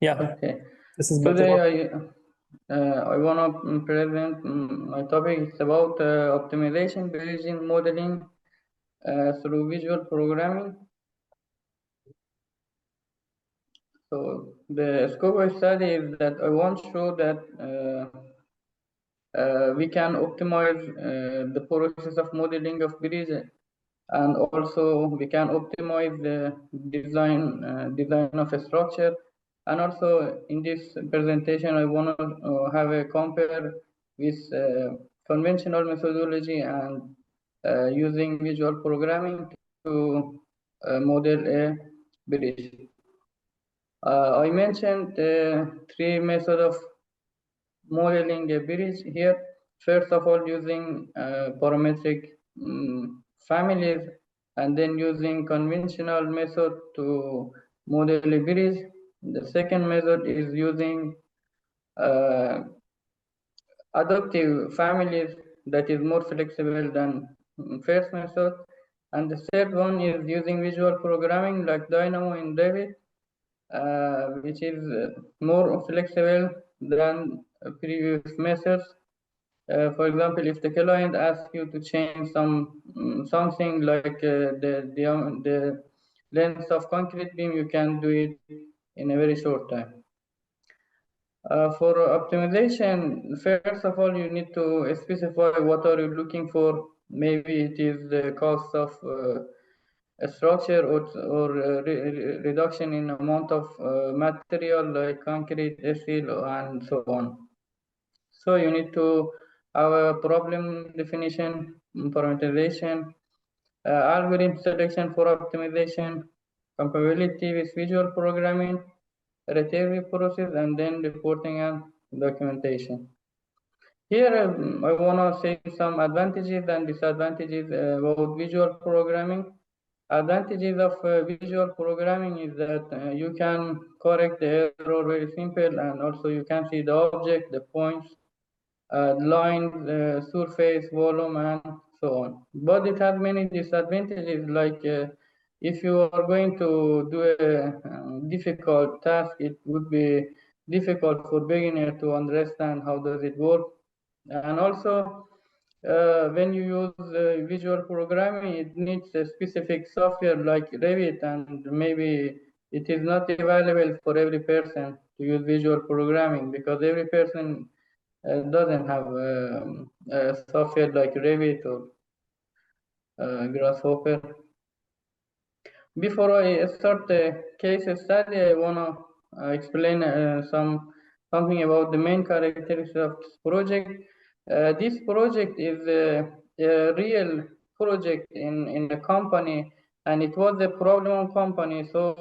Yeah, Okay. this is better. Today I want to present my topic. It's about optimization Bayesian modeling through visual programming. So the scope of study is that I want to show that we can optimize the process of modeling of bridge, and also we can optimize the design of a structure. And also in this presentation, I want to have a compare with conventional methodology and using visual programming to model a bridge. I mentioned three methods of modeling a bridge here. First of all, using parametric families, and then using conventional method to model a bridge. The second method is using adaptive families that is more flexible than first method. And the third one is using visual programming like Dynamo in Revit, which is more flexible than previous methods. For example, if the client asks you to change something like the length of concrete beam, you can do it in a very short time. For optimization, first of all, you need to specify what are you looking for. Maybe it is the cost of a structure or reduction in amount of material like concrete, steel, and so on. So you need to have a problem definition, parameterization, algorithm selection for optimization, compatibility with visual programming, retrieval process, and then reporting and documentation. Here, I want to say some advantages and disadvantages about visual programming. Advantages of visual programming is that you can correct the error very simple, and also you can see the object, the points, lines, surface, volume, and so on. But it has many disadvantages, like if you are going to do a difficult task, it would be difficult for beginner to understand how does it work. And also, when you use visual programming, it needs a specific software like Revit, and maybe it is not available for every person to use visual programming, because every person doesn't have a software like Revit or Grasshopper. Before I start the case study, I want to explain something about the main characteristics of this project. This project is a real project in a company, and it was a problem company. So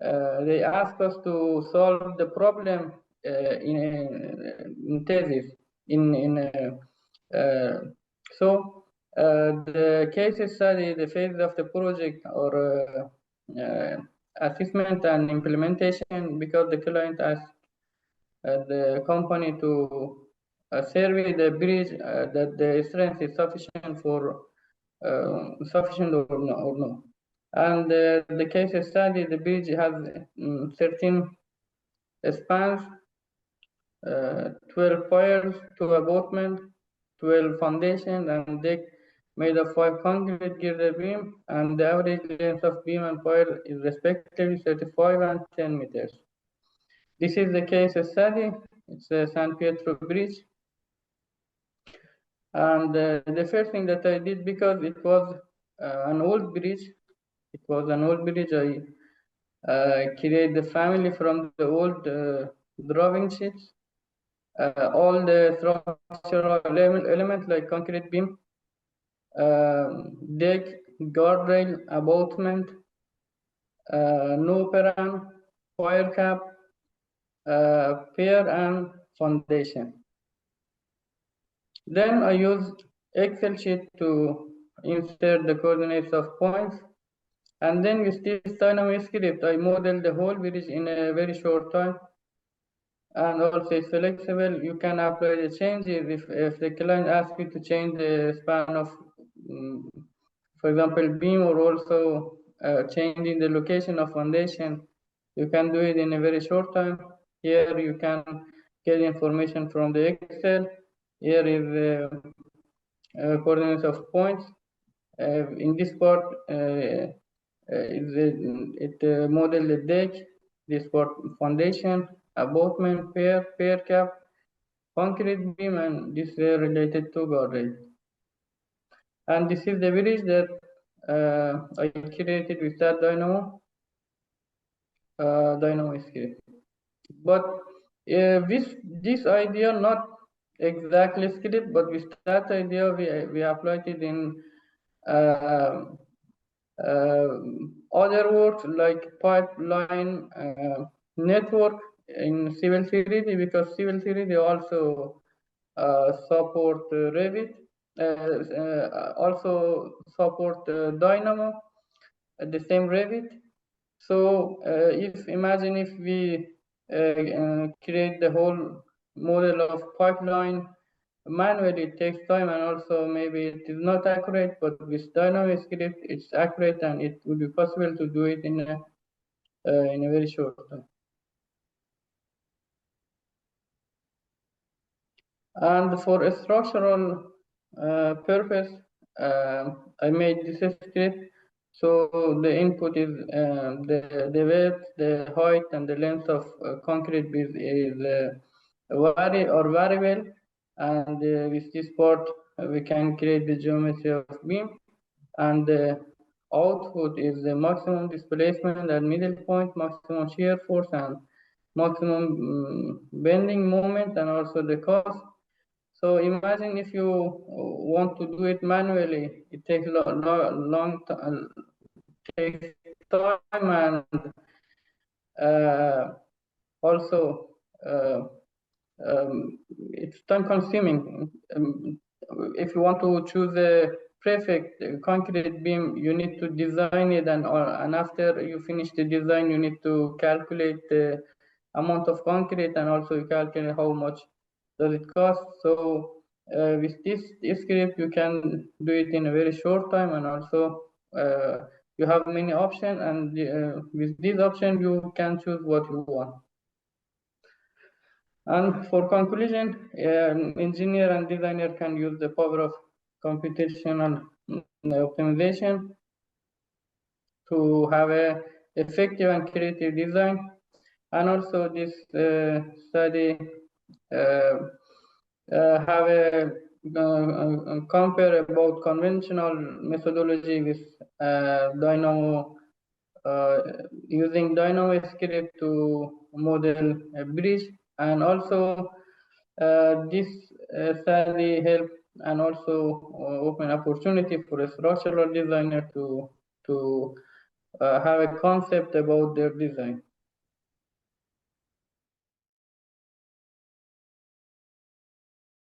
they asked us to solve the problem in thesis. So the case study, the phase of the project, or assessment and implementation, because the client asked the company to survey the bridge that the strength is sufficient for sufficient or no. And the case study, the bridge has 13 spans, 12 piers, 2 abutment, 12 foundation, and deck made of 5 concrete girder beam, and the average length of beam and pier is respectively 35 and 10 meters. This is the case study. It's a San Pietro bridge. And the first thing that I did, because it was an old bridge, I created the family from the old drawing sheets. All the structural elements like concrete beam, deck, guardrail, abutment, no peran, fire cap, pier, and foundation. Then I used Excel sheet to insert the coordinates of points. And then with this dynamic script, I modeled the whole bridge in a very short time. And also it's flexible. You can apply the changes if the client asks you to change the span of, for example, beam, or also changing the location of foundation. You can do it in a very short time. Here you can get information from the Excel. Here is the coordinates of points. In this part, it model the deck, this part foundation, abutment, pair cap, concrete beam, and this is related to guardrail. And this is the bridge that I created with that dynamo script. But this idea not exactly script, but with that idea we applied it in other works like pipeline network in Civil 3D, because Civil 3D also support Revit, also support Dynamo, the same Revit. So imagine if we create the whole model of pipeline manually, it takes time, and also maybe it is not accurate, but with dynamic script it's accurate, and it would be possible to do it in a very short time. And for a structural purpose, I made this script. So the input is the width, the height, and the length of concrete is variable. And with this part, we can create the geometry of beam. And the output is the maximum displacement at middle point, maximum shear force, and maximum bending moment, and also the cost. So imagine if you want to do it manually, it takes takes time, and also it's time consuming. If you want to choose a perfect concrete beam, you need to design it, and after you finish the design, you need to calculate the amount of concrete, and also you calculate how much does it cost. So with this script, you can do it in a very short time, and also you have many options, and with this option, you can choose what you want. And for conclusion, engineer and designer can use the power of computational optimization to have a effective and creative design. And also this study have a compare about conventional methodology with Dynamo, using Dynamo script to model a bridge, and also this study help and also open opportunity for a structural designer to have a concept about their design.